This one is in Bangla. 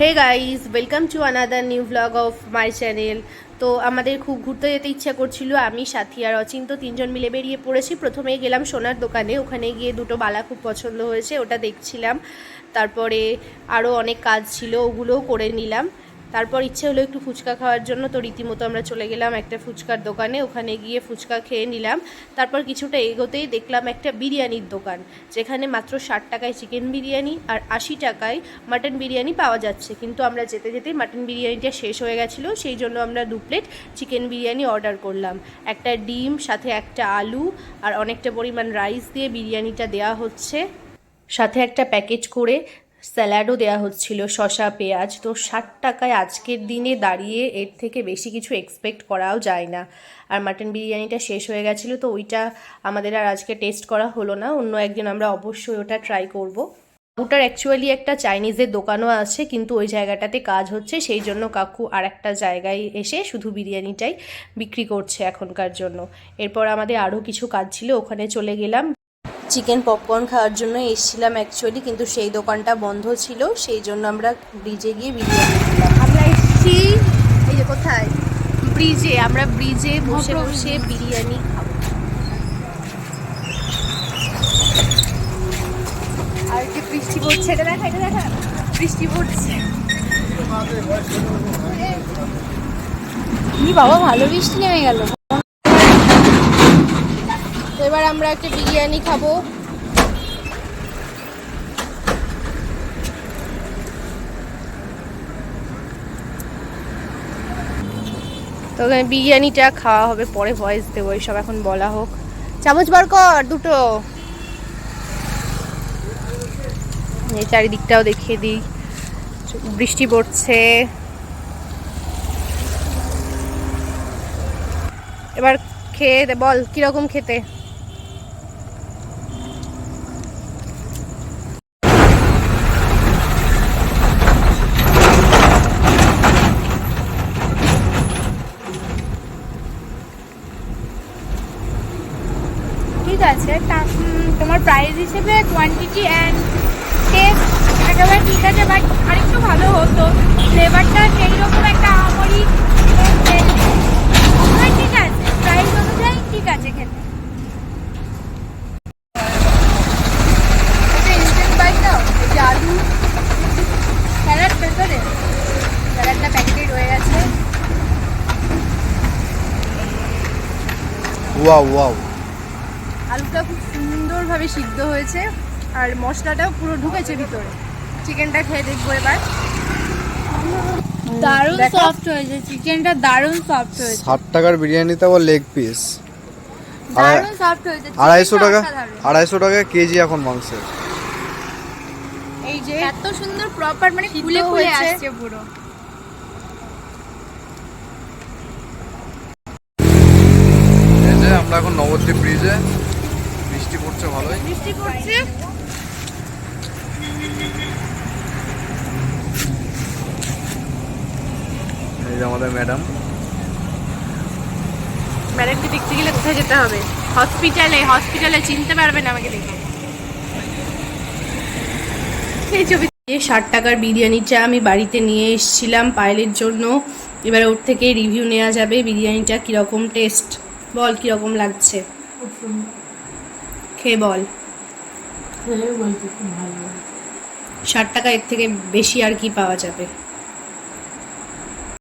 Hey guys, welcome to another new vlog of my channel. তো আমাদের খুব ঘুরতে যেতে ইচ্ছা করছিল, আমি সাথী আর অচিন্ত তিনজন মিলে বেরিয়ে পড়েছি। প্রথমেই গেলাম সোনার দোকানে, ওখানে গিয়ে দুটো বালা খুব পছন্দ হয়েছে, ওটা দেখছিলাম। তারপরে আরও অনেক কাজ ছিল, ওগুলোও করে নিলাম। তারপর ইচ্ছে হলো একটু ফুচকা খাওয়ার জন্য, তো রীতিমতো আমরা চলে গেলাম একটা ফুচকার দোকানে, ওখানে গিয়ে ফুচকা খেয়ে নিলাম। তারপর কিছুটা এগোতেই দেখলাম একটা বিরিয়ানির দোকান, যেখানে মাত্র 60 টাকায় চিকেন বিরিয়ানি আর 80 টাকায় মাটন বিরিয়ানি পাওয়া যাচ্ছে। কিন্তু আমরা যেতে যেতেই মাটন বিরিয়ানিটা শেষ হয়ে গেছিলো, সেই জন্য আমরা 2 প্লেট চিকেন বিরিয়ানি অর্ডার করলাম। একটা ডিম, সাথে একটা আলু আর অনেকটা পরিমাণ রাইস দিয়ে বিরিয়ানিটা দেওয়া হচ্ছে। সাথে একটা প্যাকেজ করে স্যালাডও দেওয়া হচ্ছিল, শসা পেঁয়াজ। তো 60 টাকায় আজকের দিনে দাঁড়িয়ে এর থেকে বেশি কিছু এক্সপেক্ট করাও যায় না। আর মাটন বিরিয়ানিটা শেষ হয়ে গেছিলো, তো ওইটা আমাদের আর আজকে টেস্ট করা হলো না। অন্য একদিন আমরা অবশ্যই ওটা ট্রাই করব। ওটার অ্যাকচুয়ালি একটা চাইনিজের দোকানও আছে, কিন্তু ওই জায়গাটাতে কাজ হচ্ছে, সেই জন্য কাকু আর একটা জায়গায় এসে শুধু বিরিয়ানিটাই বিক্রি করছে এখনকার জন্য। এরপর আমাদের আরও কিছু কাজ ছিল, ওখানে চলে গেলাম। চিকেন পপকর্ন খাওয়ার জন্য এসেছিলাম অ্যাকচুয়ালি, কিন্তু সেই দোকানটা বন্ধ ছিল, সেই জন্য আমরা ব্রিজে গিয়ে বিরিয়ানি খেলাম। আমরা এসেছি এই যে কোথায়, ব্রিজে। আমরা ব্রিজে বসে বসে বিরিয়ানি খাবো। আর যে বৃষ্টি পড়ছে, এটা দেখা, এটা দেখা, বৃষ্টি পড়ছে। বাবা, ভালো বৃষ্টি নেমে গেল। তো এবার আমরা একটা বিরিয়ানি খাবো। তো বিরিয়ানিটা খাওয়া হবে, পরে ভয়েস দেবো, এইসব এখন বলা হোক। চামচ বার কর দুটো। এই চারিদিকটাও দেখিয়ে দিই, বৃষ্টি পড়ছে। এবার খেয়ে বল কিরকম খেতে। ঠিক আছে, তোমার প্রাইস হিসেবে কোয়ান্টিটি অ্যান্ড টেস্ট একেবারে ঠিক আছে, বাট আরেকটু ভালো হতো। ফ্লেভারটা সেই রকম একটা আমরি ঠিক আছে, প্রাইস অনুযায়ী ঠিক আছে খেতে। ইনস্ট্যান্ট বাইট দাও, এই যে আলু স্যালাড ভেতরে, স্যালাডটা প্যাকেট হয়ে গেছে। ওয়াও ওয়াও, আলুটা খুব সুন্দরভাবে সিদ্ধ হয়েছে, আর মশলাটাও পুরো ঢুকেছে ভিতরে। চিকেনটা খেয়ে দেখবো এবার। দারুণ সফট হয়েছে চিকেনটা, দারুণ সফট হয়েছে। 60 টাকার বিরিয়ানিতে আবার লেগ পিস। দারুণ সফট হয়েছে। 250 টাকা, 250 টাকা কেজি এখন মাংসের। এই যে এত সুন্দর প্রপার, মানে ফুলে ফুলে আসছে পুরো। এই যে আমরা এখন নবদ্বীপ ব্রিজে, বৃষ্টি পড়ছে ভালোই। বৃষ্টি পড়ছে। এই যে আমাদের ম্যাডাম। ম্যাডামকে দেখতে গেলে কোথায় যেতে হবে? হসপিটালে। হসপিটালে চিনতে পারবে না আমাকে দেখে। এই ছবি 60 টাকার বিরিয়ানিটা আমি বাড়িতে নিয়ে এসেছিলাম পায়েলের জন্য। এবার ওর থেকে রিভিউ নেওয়া যাবে বিরিয়ানিটা কিরকম টেস্ট। বল কিরকম লাগছে, খেয়ে বল। 60 টাকা এর থেকে বেশি আর কি পাওয়া যাবে?